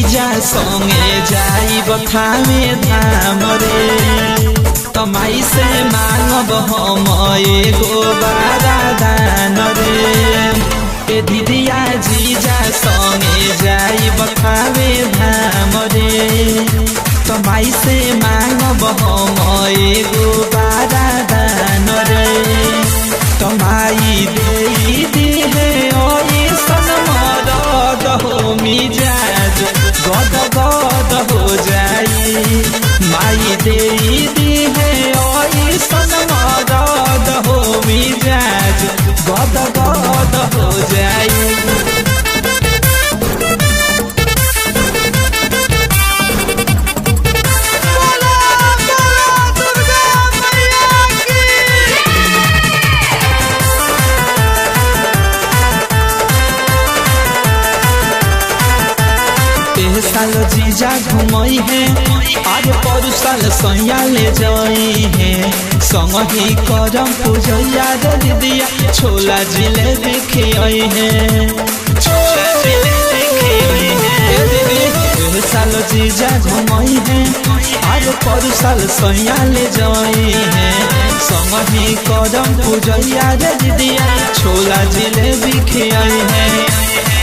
जीजा संगे जाई बथामे धाम रे तमाई से मांगब हम एगो बारादान रे ए दीदिया जीजा संगे जाई बथामे धाम रे तमाई से मांगब हम एगो बारादान रे तमाई देई दिहे ओई सनमरद हो मिजाज गद गद हो जाई माई देई दिहे ओई सनमरद हो मिजाज गद गद हो जाई। साल जीजा घुमई है आज पर साल सैया ले जाई है संग ही करम पूजैया दीदिया छोला जिलेबी खियाई है छोला जिलेबी खियाई है दीदी साल जीजा घुमई है आज पर साल सैया ले जाई है संग ही करम पूजैया दीदिया छोला जिलेबी खियाई है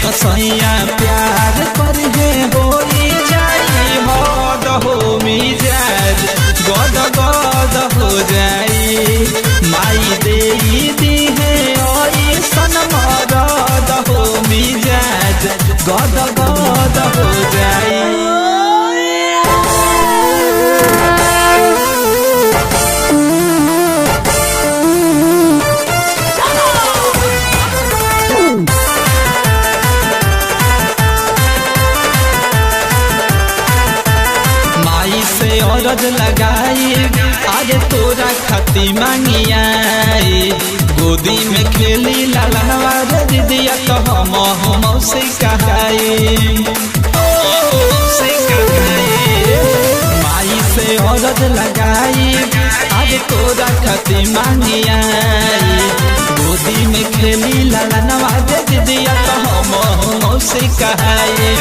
कसैया प्यार कर है होई जाई मद हो मिजाज गद गद हो जाई माई देई दिहे ओई सनमरद हो मिजाज गद गद हो जाई। औरज लगाई आज तोरा खती मांगियाई गोदी में खेली लालनवा दीदिया तो हम से कहाई माई से औरज लगाई आज तोरा खती मांगियाई गोदी में खेली लालनवा दीदिया तो हम से कहाई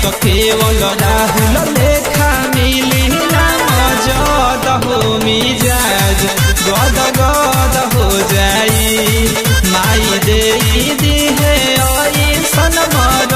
तो केवल राहुल लेखा मिली मजद हो मिजाज गद गद हो जाई माई देई दिहे ओई सनमरद